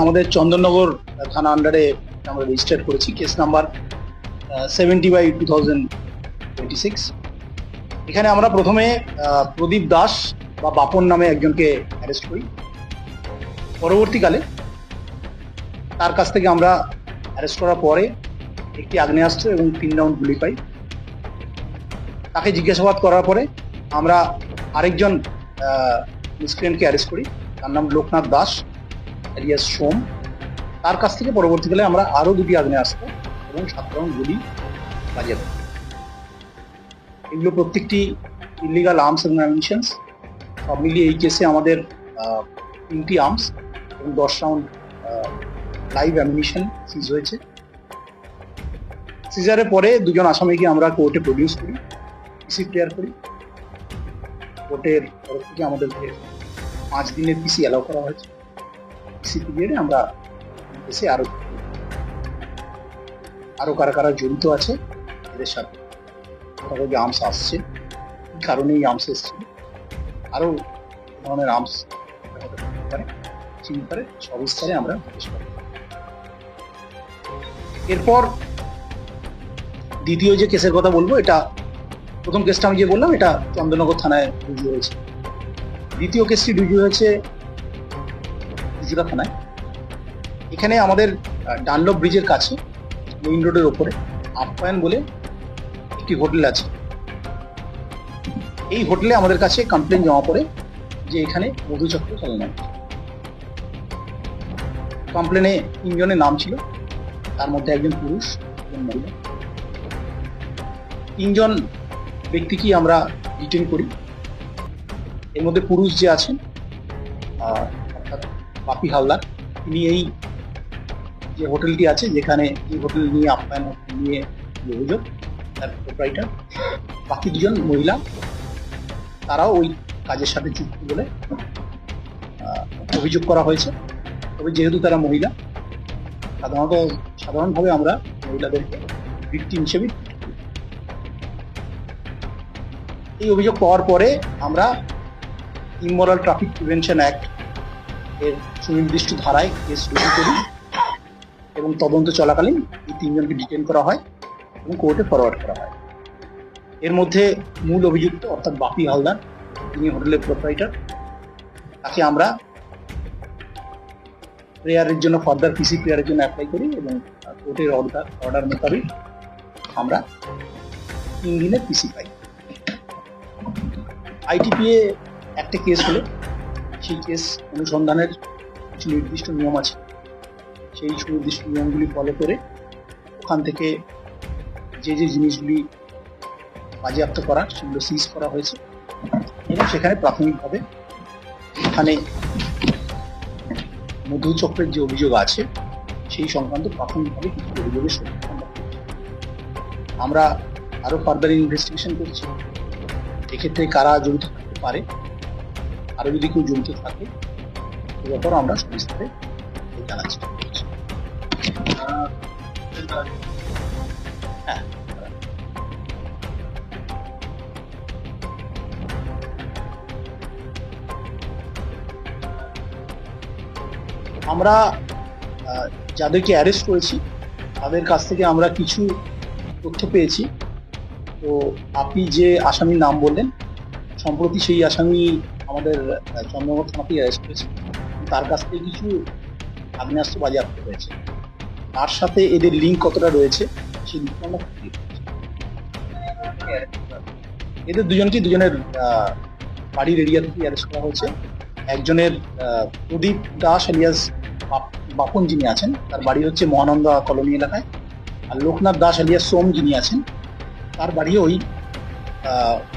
আমাদের চন্দননগর থানা আন্ডারে আমরা রেজিস্টার করেছি, কেস নাম্বার 70/2026। এখানে আমরা প্রথমে প্রদীপ দাস বা বাপন নামে একজনকে অ্যারেস্ট করি। পরবর্তীকালে তার কাছ থেকে আমরা অ্যারেস্ট করার পরে একটি আগ্নেয়াস্ত্র এবং 3 রাউন্ড গুলি পাই। তাকে জিজ্ঞাসাবাদ করার পরে আমরা আরেকজন মিসক্রিয়েন্টকে অ্যারেস্ট করি, তার নাম লোকনাথ দাস এলিয়াস সোম। তার কাছ থেকে পরবর্তীকালে আমরা আরও 2টি আগ্নেয়াস্ত্র এবং 7 রাউন্ড গুলি বাজেয়াপ্ত করি। এগুলো প্রত্যেকটি ইলিগাল আর্মস এবং অ্যামিউনিশনস। সব মিলিয়ে এই কেসে আমাদের 3টি আর্মস এবং 10 রাউন্ড লাইভ অ্যামিউনিশন সিজ হয়েছে। সিজারের পরে 2জন আসামিকে আমরা কোর্টে প্রডিউস করি, পিসি ক্লিয়ার করি। কোর্টের তরফ থেকে আমাদেরকে 5 দিনের পিসি অ্যালাউ করা হয়েছে। পিসি পিরিয়ডে আমরা এসে আরো কারা কারা জড়িত আছে এদের সাথে, যে আর্মস আসছে, কি কারণে এই আর্মস এসছে, আরো ধরনের আর্মস চিন্তারে সবিস্তারে আমরা জিজ্ঞেস করি। এরপর দ্বিতীয় যে কেসের কথা বলবো, এটা প্রথম কেসটা আমি যে বললাম এটা চন্দননগর থানায় রুজু হয়েছে। দ্বিতীয় কেসটি রুজু হয়েছে গুজরা থানায়। এখানে আমাদের ডানলপ ব্রিজের কাছে মেইন রোডের ওপরে আপ্যায়ন বলে একটি হোটেল আছে। এই হোটেলে আমাদের কাছে কমপ্লেন জমা পড়ে যে এখানে মধুচক্র চালানো হচ্ছে। কমপ্লেনে 3 জনের নাম ছিল, তার মধ্যে একজন পুরুষ, একজন মহিলা। 3 জন ব্যক্তিকে আমরা ডিটেইন করি। এর মধ্যে পুরুষ যে আছেন অর্থাৎ বাপি হালদার, তিনি এই যে হোটেলটি আছে, যেখানে এই হোটেল নিয়ে আপ্যায়ন নিয়ে অভিযোগ, তার প্রোপ্রাইটার। বাকি 2জন মহিলা, তারাও ওই কাজের সাথে যুক্ত বলে অভিযোগ করা হয়েছে। তবে যেহেতু তারা মহিলা, সাধারণভাবে আমরা মহিলাদেরকে ভিকটিম হিসেবে এই অভিযোগ পাওয়ার পরে আমরা ইমোরাল ট্রাফিক প্রিভেনশন অ্যাক্ট এর সুনির্দিষ্ট ধারায় কেস রুজু করি এবং তদন্ত চলাকালীন এই 3 জনকে ডিটেইন করা হয় এবং কোর্টে ফরওয়ার্ড করা হয়। এর মধ্যে মূল অভিযুক্ত অর্থাৎ বাপি হালদার, তিনি হোটেলের প্রোপ্রাইটার, তাকে আমরা প্রেয়ারের জন্য ফার্দার পিসি প্রেয়ারের জন্য অ্যাপ্লাই করি এবং কোর্টের অর্ডার মোতাবেক আমরা 3 দিনের পিসি পাই। আইটিপিএ একটা কেস হলে সেই কেস অনুসন্ধানের কিছু নির্দিষ্ট নিয়ম আছে। সেই সুনির্দিষ্ট নিয়মগুলি ফলো করে ওখান থেকে যে জিনিসগুলি বাজেয়াপ্ত করার সেগুলো সিজ করা হয়েছে এবং সেখানে প্রাথমিকভাবে এখানে মধুচক্রের যে অভিযোগ আছে সেই সংক্রান্ত প্রাথমিকভাবে কিছু অভিযোগের সত্যতা আমরা আরো ফার্দার ইনভেস্টিগেশন করছি। এক্ষেত্রে কারা জড়িত থাকতে পারে, আরো যদি কেউ জড়িত থাকে সে ব্যাপারে আমরা সবিস্তারে জানার চেষ্টা করছি। আমরা যাদেরকে অ্যারেস্ট করেছি তাদের কাছ থেকে আমরা কিছু তথ্য পেয়েছি। তো আপনি যে আসামির নাম বললেন, সম্প্রতি সেই আসামি আমাদের চন্দননগর থানাতেই অ্যারেস্ট হয়েছে। তার কাছ থেকে কিছু আগ্নেয়াস্ত্র বাজেয়াপ্ত হয়েছে। তার সাথে এদের লিঙ্ক কতটা রয়েছে সেই লিঙ্ক আমরা এদের দুজনের বাড়ির এরিয়া থেকে অ্যারেস্ট করা হয়েছে। একজনের প্রদীপ দাস এলিয়াস বাপন যিনি আছেন, তার বাড়ি হচ্ছে মহানন্দা কলোনি এলাকায়। আর লোকনাথ দাস এলিয়াস সোম যিনি আছেন, তার বাড়ি ওই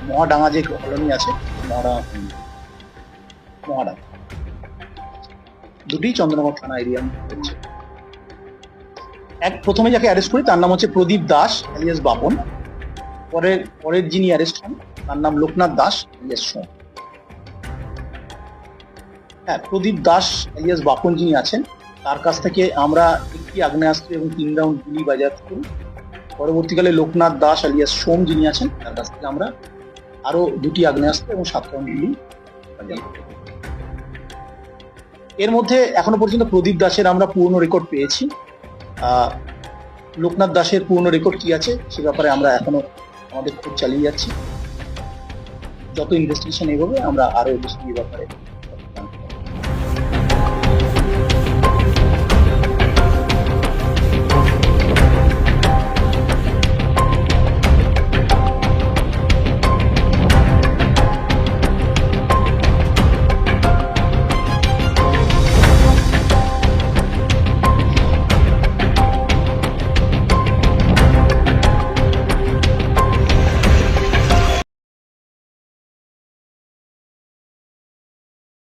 মহাডাঙ্গা যে কলোনি আছে, মহাডাঙ্গা। দুটি চন্দননগর থানা এরিয়া হচ্ছে। প্রথমে যাকে অ্যারেস্ট করি তার নাম হচ্ছে প্রদীপ দাস এলিয়াস বাপন। পরের যিনি অ্যারেস্ট হন তার নাম লোকনাথ দাস এলিয়াস সোম। প্রদীপ দাস এলিয়াস বাপন যিনি আছেন, তার কাছ থেকে আমরা একটি আগ্নেয়াস্ত্র এবং 3 রাউন্ড গুলি বাজেয়াপ্ত করি। পরবর্তীকালে লোকনাথ দাস এলিয়াস সোম যিনি আছেন, তার কাছ থেকে আমরা আরো 2টি আগ্নেয়াস্ত্র এবং 7 রাউন্ড গুলি বাজেয়াপ্ত করি। এর মধ্যে এখনো পর্যন্ত প্রদীপ দাসের আমরা পূর্ণ রেকর্ড পেয়েছি। লোকনাথ দাসের পূর্ণ রেকর্ড কি আছে সে ব্যাপারে আমরা এখনো আমাদের খোঁজ চালিয়ে যাচ্ছি। যত ইনভেস্টিগেশন এগোবে আমরা আরো বেশি এই ব্যাপারে